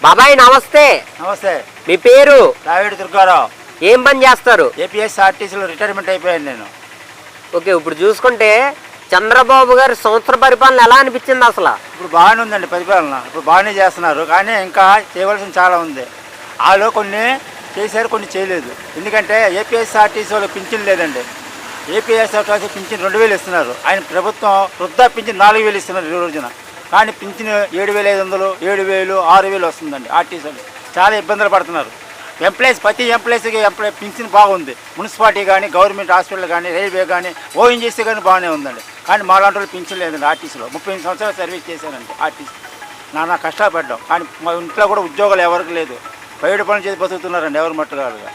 బాబాయ్ నమస్తే. నమస్తే. మీ పేరు? రావిడి దుర్గారావు. ఏం పని చేస్తారు? ఏపీఎస్ఆర్టీసీలో రిటైర్మెంట్ అయిపోయాను నేను. ఓకే, ఇప్పుడు చూసుకుంటే చంద్రబాబు గారి సంవత్సర పరిపాలన ఎలా అనిపించింది అసలు? ఇప్పుడు బాగానే ఉందండి పరిపాలన, ఇప్పుడు బాగానే చేస్తున్నారు. కానీ ఇంకా చేయవలసిన చాలా ఉంది. వాళ్ళు కొన్ని చేశారు, కొన్ని చేయలేదు. ఎందుకంటే ఏపీఎస్ఆర్టీసీలో పింఛన్ లేదండి. ఏపీఎస్ఆర్టీసీ పింఛన్ 2000 ఇస్తున్నారు. ఆయన ప్రభుత్వం వృద్ధా పింఛన్ 4000 ఇస్తున్నారు ఈ రోజున. కానీ పింఛన్ 7500, 7000, 6000 వస్తుందండి. ఆర్టీసీలు చాలా ఇబ్బందులు పడుతున్నారు. ఎంప్లాయీస్ ప్రతి ఎంప్లాయీస్కి పింఛన్ బాగుంది. మున్సిపాలిటీ కానీ, గవర్నమెంట్ హాస్పిటల్ కానీ, రైల్వే కానీ, ఓఎన్జీసీ కానీ బాగానే ఉందండి. కానీ మా లాంటి వాళ్ళు పింఛన్ లేదండి. ఆర్టీసీలో 35 సంవత్సరాలు సర్వీస్ చేశానండి. ఆర్టీసీ నానా కష్టపడ్డాం. కానీ మా ఇంట్లో కూడా ఉద్యోగాలు ఎవరికి లేదు. ప్రైవేట్ పనులు చేసి బతుకుతున్నారండి ఎవరు మట్టుగారుగా.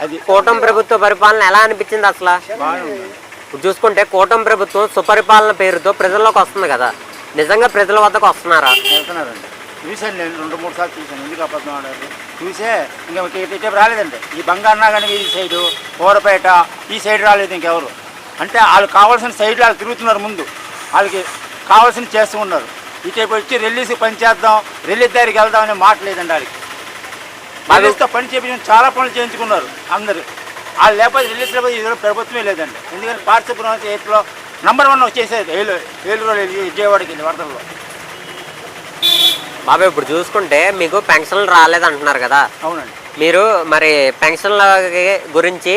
అది కూటమి ప్రభుత్వ పరిపాలన ఎలా అనిపించింది అసలు? బాగానే ఉంది. ఇప్పుడు చూసుకుంటే కూటమి ప్రభుత్వం సుపరిపాలన పేరుతో ప్రజల్లోకి వస్తుంది కదా, నిజంగా ప్రజల వద్దకు వస్తున్నారా? వెళ్తున్నారండి. చూశాను నేను 2-3 సార్లు చూశాను. ఎందుకు అబద్ధం ఆడారు చూసే ఇంకా ఇటు రాలేదండి. ఈ బంగారునా కానీ ఈ సైడు కోరపేట ఈ సైడ్ రాలేదు ఇంకెవరు. అంటే వాళ్ళు కావాల్సిన సైడ్లో వాళ్ళు తిరుగుతున్నారు. ముందు వాళ్ళకి కావాల్సింది చేస్తూ ఉన్నారు. ఇటు వచ్చి రెల్లీసి పని చేద్దాం, రెల్లి దగ్గరికి వెళ్దాం అనే మాట లేదండి. వాళ్ళకి రెల్లీస్తో పని చేయించి చాలా పనులు చేయించుకున్నారు అందరూ. వాళ్ళు లేకపోతే రెల్లీస్ లేకపోతే ఇది ప్రభుత్వమే లేదండి. ఎందుకంటే పార్టిసిపురం ఏపీలో నంబర్ 1 వచ్చేసేది. ఏలూరు విజయవాడకి వెళ్ళి వరదల్లో. బాబాయ్ ఇప్పుడు చూసుకుంటే మీకు పెన్షన్లు రాలేదంటున్నారు కదా. అవునండి. మీరు మరి పెన్షన్ల గురించి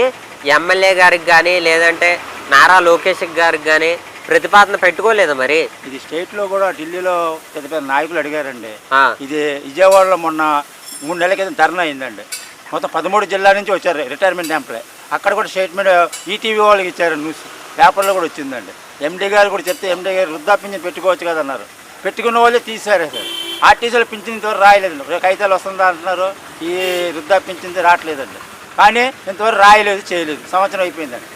ఎమ్మెల్యే గారికి కానీ లేదంటే నారా లోకేష్ గారికి కానీ ప్రతిపాదన పెట్టుకోలేదు మరి? ఇది స్టేట్లో కూడా ఢిల్లీలో పెద్ద పెద్ద నాయకులు అడిగారండి. ఇది విజయవాడలో మొన్న 3 నెలల క్రితం ధర్నా అయిందండి. మొత్తం 13 జిల్లాల నుంచి వచ్చారు రిటైర్మెంట్ ఎంప్లాయ్. అక్కడ కూడా స్టేట్మెంట్ ఈటీవీ వాళ్ళకి ఇచ్చారు. న్యూస్ పేపర్లో కూడా వచ్చిందండి. ఎండీ గారు కూడా చెప్తే ఎండీ గారు వృద్ధా పింఛన్ పెట్టుకోవచ్చు కదా అన్నారు. పెట్టుకున్న వాళ్ళే తీసారు సార్. ఆర్టీసీలో పింఛన్ ఇంతవరకు రాయలేదండి. కాగితాలు వస్తుందా అంటున్నారు. ఈ వృద్ధా పింఛన్ రావట్లేదండి. కానీ ఇంతవరకు రాయలేదు, చేయలేదు. సంవత్సరం అయిపోయిందండి.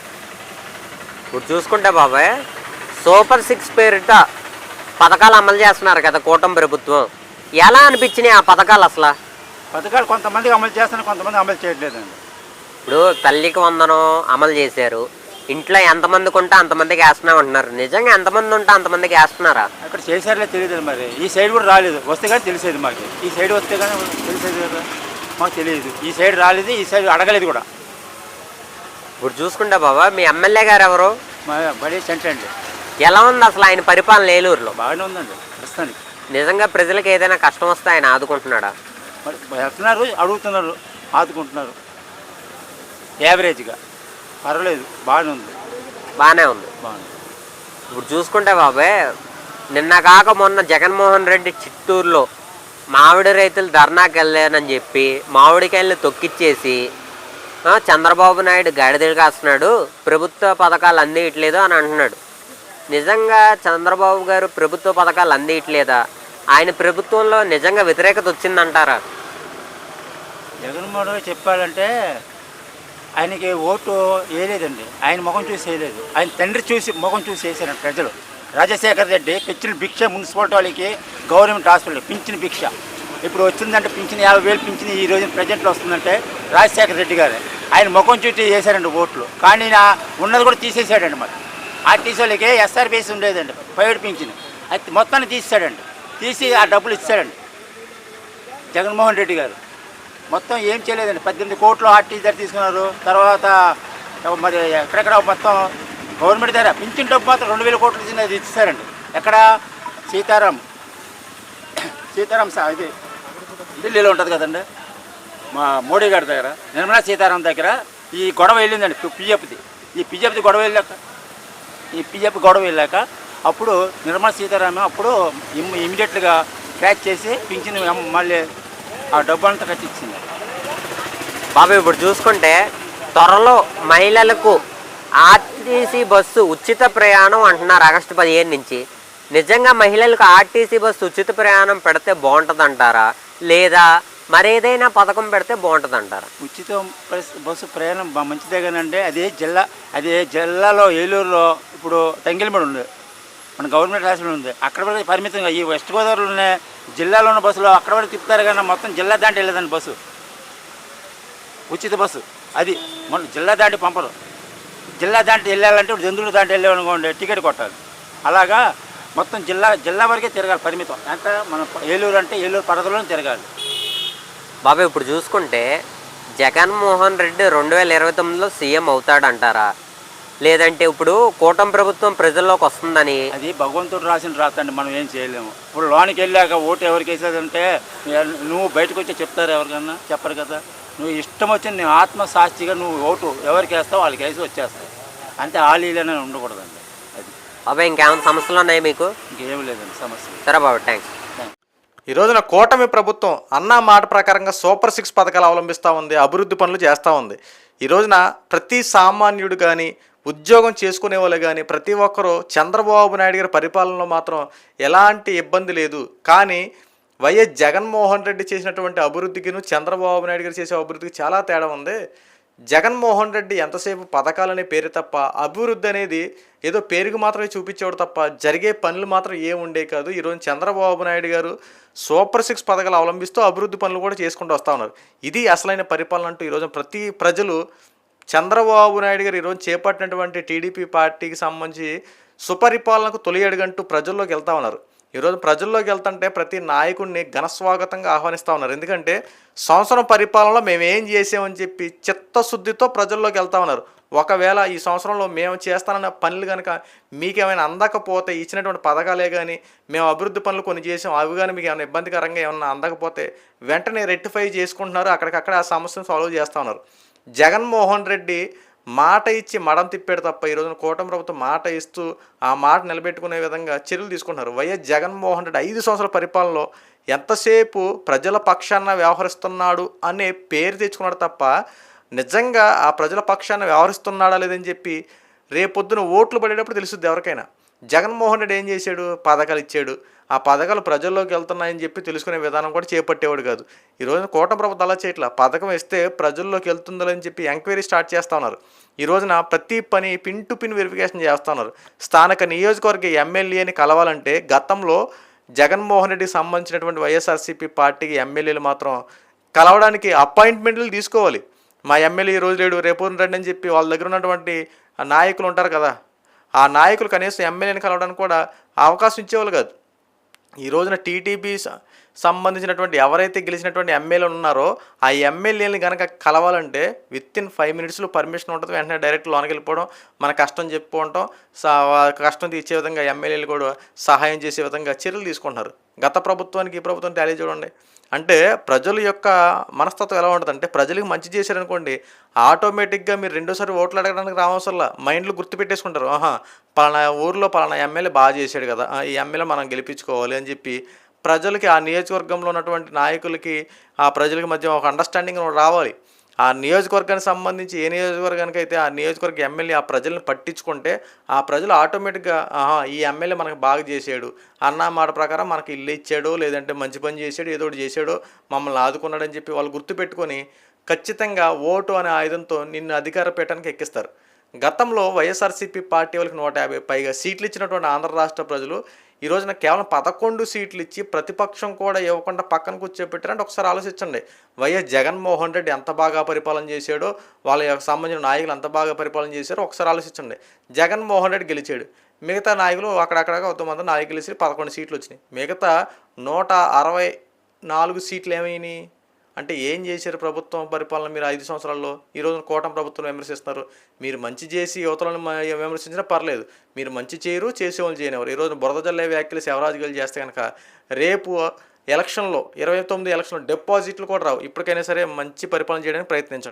ఇప్పుడు చూసుకుంటే బాబాయ్ సూపర్ 6 పేరిట పథకాలు అమలు చేస్తున్నారు కదా కూటమి ప్రభుత్వం. ఎలా అనిపించినాయి ఆ పథకాలు అసలు? పథకాలు కొంతమందికి అమలు చేస్తున్నారు, కొంతమంది అమలు చేయట్లేదండి. ఇప్పుడు తల్లికి వందనం అమలు చేశారు. ఇంట్లో ఎంతమందికి ఉంటే అంతమందికి వేస్తున్నాం అంటున్నారు. నిజంగా ఎంతమంది ఉంటే అంతమందికి వేస్తున్నారా? అక్కడ చేశారులే తెలియదు మరి. ఈ సైడ్ కూడా రాలేదు. వస్తే కానీ తెలిసేది మాకు. ఈ సైడ్ వస్తే కానీ తెలిసేది కదా, మాకు తెలియదు. ఈ సైడ్ రాలేదు, ఈ సైడ్ అడగలేదు కూడా. ఇప్పుడు చూసుకుంటే బాబా మీ ఎమ్మెల్యే గారు ఎవరు? మా బడి సెంటర్ అండి. ఎలా ఉంది అసలు ఆయన పరిపాలన ఏలూరులో? బాగానే ఉందండి ప్రస్తుతానికి. నిజంగా ప్రజలకు ఏదైనా కష్టం వస్తే ఆయన ఆదుకుంటున్నాడా? మరి వెళ్తున్నారు, అడుగుతున్నారు, ఆదుకుంటున్నారు. యావరేజ్గా పర్వాలేదు, బాగానే ఉంది. బాగానే ఉంది. ఇప్పుడు చూసుకుంటే బాబాయ్ నిన్న కాక మొన్న జగన్మోహన్ రెడ్డి చిత్తూరులో మామిడి రైతులు ధర్నాకి వెళ్ళానని చెప్పి మామిడికాయలను తొక్కిచ్చేసి చంద్రబాబు నాయుడు గాడిదలు కాస్తున్నాడు, ప్రభుత్వ పథకాలు అందియట్లేదు అని అంటున్నాడు. నిజంగా చంద్రబాబు గారు ప్రభుత్వ పథకాలు అందియట్లేదా? ఆయన ప్రభుత్వంలో నిజంగా వ్యతిరేకత వచ్చిందంటారా? జగన్మోహన్ రెడ్డి చెప్పాలంటే ఆయనకి ఓటు వేయలేదండి. ఆయన ముఖం చూసి వేయలేదు. ఆయన తండ్రి చూసి ముఖం చూసి వేసారండి ప్రజలు. రాజశేఖర్ రెడ్డి పింఛన్ భిక్ష మున్సిపాలిటీ వాళ్ళకి గవర్నమెంట్ హాస్పిటల్ పింఛన్ భిక్ష ఇప్పుడు వచ్చిందంటే పింఛన్ 50,000 పింఛన్ ఈ రోజు ప్రజెంట్లో వస్తుందంటే రాజశేఖర్ రెడ్డి గారే. ఆయన ముఖం చూసి వేసారండి ఓట్లు. కానీ ఉన్నది కూడా తీసేసాడండి. మరి ఆర్టీసీ వాళ్ళకి ఎస్ఆర్బీఎస్ ఉండేదండి ప్రైవేట్ పింఛన్, అది మొత్తాన్ని తీసేసాడండి. తీసి ఆ డబ్బులు ఇచ్చాడండి జగన్మోహన్ రెడ్డి గారు. మొత్తం ఏం చేయలేదండి. 18 కోట్లు ఆర్టీసీ దగ్గర తీసుకున్నారు. తర్వాత మరి ఎక్కడెక్కడ మొత్తం గవర్నమెంట్ దగ్గర పింఛన్ డబ్బు మాత్రం 2,000 కోట్లు ఇచ్చింది, అది ఇచ్చారండి. ఎక్కడ సీతారాం ఇది ఢిల్లీలో ఉంటుంది కదండి, మా మోడీ గారి దగ్గర, నిర్మలా సీతారాం దగ్గర ఈ గొడవ వెళ్ళిందండి. పిఎఫ్ది గొడవ వెళ్ళాక అప్పుడు నిర్మలా సీతారాం అప్పుడు ఇమీడియట్గా క్యాచ్ చేసి పింఛన్ మళ్ళీ ఆ డబ్బు అంతా కట్టించింది. బాబాయ్ ఇప్పుడు చూసుకుంటే త్వరలో మహిళలకు ఆర్టీసీ బస్సు ఉచిత ప్రయాణం అంటున్నారు ఆగస్టు 15 నుంచి. నిజంగా మహిళలకు ఆర్టీసీ బస్సు ఉచిత ప్రయాణం పెడితే బాగుంటుందంటారా, లేదా మరేదైనా పథకం పెడితే బాగుంటుందంటారా? ఉచిత బస్సు ప్రయాణం మంచిదే కానండి. అదే జిల్లాలో ఏలూరులో ఇప్పుడు తంగిలిమడి ఉంది, మన గవర్నమెంట్ హాస్పిటల్ ఉంది. అక్కడ వరకు పరిమితంగా ఈ వెస్ట్ గోదావరిలోనే జిల్లాలో ఉన్న బస్సులో అక్కడ వరకు తిప్పుతారు కానీ మొత్తం జిల్లా దాటి వెళ్ళదండి బస్సు. ఉచిత బస్సు అది మన జిల్లా దాటి పంపరు. జిల్లా దాటి వెళ్ళాలంటే ఇప్పుడు జంతువులు దాటి వెళ్ళామనుకోండి టికెట్ కొట్టాలి. అలాగా మొత్తం జిల్లా వరకే తిరగాలి పరిమితం. అంటే మన ఏలూరు అంటే ఏలూరు పరిధిలోనే తిరగాలి. బాబాయ్ ఇప్పుడు చూసుకుంటే జగన్మోహన్ రెడ్డి 2029లో సీఎం అవుతాడంటారా, లేదంటే ఇప్పుడు కూటమి ప్రభుత్వం ప్రజల్లోకి వస్తుందని? అది భగవంతుడు రాసిన రాతండి, మనం ఏం చేయలేము. ఇప్పుడు లోనికి వెళ్ళాక ఓటు ఎవరికి వేసేదంటే నువ్వు బయటకు వచ్చి చెప్తారు, ఎవరికన్నా చెప్పరు కదా. నువ్వు ఇష్టం వచ్చింది నీ ఆత్మసాక్షిగా నువ్వు ఓటు ఎవరికి వేస్తావు వాళ్ళకి వేసి వచ్చేస్తావు. అంతే, ఆలీలనే ఉండకూడదండి. అది బాబాయ్ ఇంకేమైనా సమస్యలు ఉన్నాయి మీకు? ఇంకేం లేదండి సమస్య. సరే బాబాయ్, థ్యాంక్స్. ఈ రోజున కూటమి ప్రభుత్వం అన్న మాట ప్రకారంగా సూపర్ 6 పథకాలు అవలంబిస్తూ ఉంది, అభివృద్ధి పనులు చేస్తూ ఉంది. ఈ రోజున ప్రతి సామాన్యుడు కానీ, ఉద్యోగం చేసుకునే వాళ్ళు కానీ ప్రతి ఒక్కరూ చంద్రబాబు నాయుడు గారి పరిపాలనలో మాత్రం ఎలాంటి ఇబ్బంది లేదు. కానీ వైఎస్ జగన్మోహన్ రెడ్డి చేసినటువంటి అభివృద్ధికిను చంద్రబాబు నాయుడు గారు చేసే అభివృద్ధికి చాలా తేడా ఉంది. జగన్మోహన్ రెడ్డి ఎంతసేపు పథకాలనే పేరు తప్ప అభివృద్ధి అనేది ఏదో పేరుకు మాత్రమే చూపించేవాడు తప్ప జరిగే పనులు మాత్రం ఏం ఉండే కాదు. ఈరోజు చంద్రబాబు నాయుడు గారు సూపర్ 6 పథకాలు అవలంబిస్తూ అభివృద్ధి పనులు కూడా చేసుకుంటూ వస్తూ ఉన్నారు. ఇది అసలైన పరిపాలన అంటూ ఈరోజు ప్రతి ప్రజలు చంద్రబాబు నాయుడు గారు ఈరోజు చేపట్టినటువంటి టీడీపీ పార్టీకి సంబంధించి సుపరిపాలనకు తొలి అడుగంటూ ప్రజల్లోకి వెళ్తూ ఉన్నారు. ఈరోజు ప్రజల్లోకి వెళ్తుంటే ప్రతి నాయకుడిని ఘనస్వాగతంగా ఆహ్వానిస్తూ ఉన్నారు. ఎందుకంటే సంవత్సరం పరిపాలనలో మేము ఏం చేసామని చెప్పి చిత్తశుద్ధితో ప్రజల్లోకి వెళ్తూ ఉన్నారు. ఒకవేళ ఈ సంవత్సరంలో మేము చేస్తానన్న పనులు కనుక మీకేమైనా అందకపోతే, ఇచ్చినటువంటి పథకాలే కానీ మేము అభివృద్ధి పనులు కొన్ని చేసాం అవి కానీ మీకు ఏమైనా ఇబ్బందికరంగా ఏమన్నా అందకపోతే వెంటనే రెక్టిఫై చేసుకుంటున్నారు, అక్కడికక్కడ ఆ సమస్యను సాల్వ్ చేస్తూ ఉన్నారు. జగన్మోహన్ రెడ్డి మాట ఇచ్చి మడం తిప్పాడు తప్ప ఈరోజున కూటమి ప్రభుత్వం మాట ఇస్తూ ఆ మాట నిలబెట్టుకునే విధంగా చర్యలు తీసుకుంటున్నారు. వైఎస్ జగన్మోహన్ రెడ్డి 5 సంవత్సరాల పరిపాలనలో ఎంతసేపు ప్రజల పక్షాన వ్యవహరిస్తున్నాడు అనే పేరు తెచ్చుకున్నాడు తప్ప నిజంగా ఆ ప్రజల పక్షాన వ్యవహరిస్తున్నాడా లేదని చెప్పి రేపొద్దున ఓట్లు పడేటప్పుడు తెలుస్తుంది ఎవరికైనా. జగన్మోహన్ రెడ్డి ఏం చేశాడు? పథకాలు ఇచ్చాడు, ఆ పథకాలు ప్రజల్లోకి వెళ్తున్నాయని చెప్పి తెలుసుకునే విధానం కూడా చేపట్టేవాడు కాదు. ఈరోజు కూటమి ప్రభుత్వం అలా చేయట్లా. పథకం ఇస్తే ప్రజల్లోకి వెళ్తుందని చెప్పి ఎంక్వైరీ స్టార్ట్ చేస్తూ ఉన్నారు. ఈ రోజున ప్రతి పని పిన్ టు పిన్ వెరిఫికేషన్ చేస్తూ ఉన్నారు. స్థానిక నియోజకవర్గ ఎమ్మెల్యేని కలవాలంటే గతంలో జగన్మోహన్ రెడ్డికి సంబంధించినటువంటి వైఎస్ఆర్సీపీ పార్టీకి ఎమ్మెల్యేలు మాత్రం కలవడానికి అపాయింట్మెంట్లు తీసుకోవాలి. మా ఎమ్మెల్యే ఈ రోజు లేడు, రేపు రండి అని చెప్పి వాళ్ళ దగ్గర ఉన్నటువంటి నాయకులు ఉంటారు కదా, ఆ నాయకులు కనీసం ఎమ్మెల్యేని కలవడానికి కూడా అవకాశం ఇచ్చేవాళ్ళు కాదు. ఈ రోజున టీటీపీ సంబంధించినటువంటి ఎవరైతే గెలిచినటువంటి ఎమ్మెల్యేలు ఉన్నారో ఆ ఎమ్మెల్యేని కనుక కలవాలంటే వితిన్ 5 మినిట్స్లో పర్మిషన్ ఉంటుంది. వెంటనే డైరెక్ట్ లోనికి వెళ్ళిపోవడం, మన కష్టం చెప్పుకోవడం, కష్టం తీర్చే విధంగా ఎమ్మెల్యేలు కూడా సహాయం చేసే విధంగా చర్యలు తీసుకుంటున్నారు. గత ప్రభుత్వానికి ఈ ప్రభుత్వం టాలీ చూడండి. అంటే ప్రజల యొక్క మనస్తత్వం ఎలా ఉంటుందంటే ప్రజలకు మంచి చేశారనుకోండి ఆటోమేటిక్గా మీరు రెండోసారి ఓట్లు అడగడానికి రావసరంలా మైండ్లో గుర్తుపెట్టేసుకుంటారు. పలానా ఊర్లో పలానా ఎమ్మెల్యే బాగా చేశాడు కదా, ఈ ఎమ్మెల్యే మనం గెలిపించుకోవాలి అని చెప్పి ప్రజలకి ఆ నియోజకవర్గంలో ఉన్నటువంటి నాయకులకి ఆ ప్రజలకి మధ్య ఒక అండర్స్టాండింగ్ రావాలి. ఆ నియోజకవర్గానికి సంబంధించి ఏ నియోజకవర్గానికి అయితే ఆ నియోజకవర్గ ఎమ్మెల్యే ఆ ప్రజల్ని పట్టించుకుంటే ఆ ప్రజలు ఆటోమేటిక్గా ఈ ఎమ్మెల్యే మనకు బాగా చేసాడు అన్న మాట ప్రకారం మనకి ఇల్లు ఇచ్చాడో లేదంటే మంచి పని చేశాడు ఏదో ఒకటి చేశాడో మమ్మల్ని ఆదుకున్నాడని చెప్పి వాళ్ళు గుర్తుపెట్టుకొని ఖచ్చితంగా ఓటు అనే ఆయుధంతో నిన్ను అధికార పీఠానికి ఎక్కిస్తారు. గతంలో వైఎస్ఆర్సీపీ పార్టీ వాళ్ళకి 150 పైగా సీట్లు ఇచ్చినటువంటి ఆంధ్ర రాష్ట్ర ప్రజలు ఈ రోజున కేవలం 11 సీట్లు ఇచ్చి ప్రతిపక్షం కూడా ఇవ్వకుండా పక్కన కూర్చోబెట్టారంటే ఒకసారి ఆలోచించండి. వైఎస్ జగన్మోహన్ రెడ్డి ఎంత బాగా పరిపాలన చేశాడో, వాళ్ళ సంబంధించిన నాయకులు ఎంత బాగా పరిపాలన చేశారో ఒకసారి ఆలోచించండి. జగన్మోహన్ రెడ్డి గెలిచాడు, మిగతా నాయకులు అక్కడక్కడ 9 నాయకులు గెలిచి 11 సీట్లు వచ్చినాయి. మిగతా 164 సీట్లు ఏమైనాయి అంటే ఏం చేశారు ప్రభుత్వం పరిపాలన మీరు 5 సంవత్సరాల్లో? ఈరోజు కూటమి ప్రభుత్వం విమర్శిస్తున్నారు. మీరు మంచి చేసి యువతలను విమర్శించినా పర్లేదు, మీరు మంచి చేయరు, చేసేవాళ్ళు చేయనివారు. ఈరోజు బురద జల్లే వ్యాఖ్యలు శివరాజుగారు చేస్తే కనుక రేపు ఎలక్షన్లో 29 ఎలక్షన్లో డిపాజిట్లు కూడా రావు. ఇప్పటికైనా సరే మంచి పరిపాలన చేయడానికి ప్రయత్నించండి.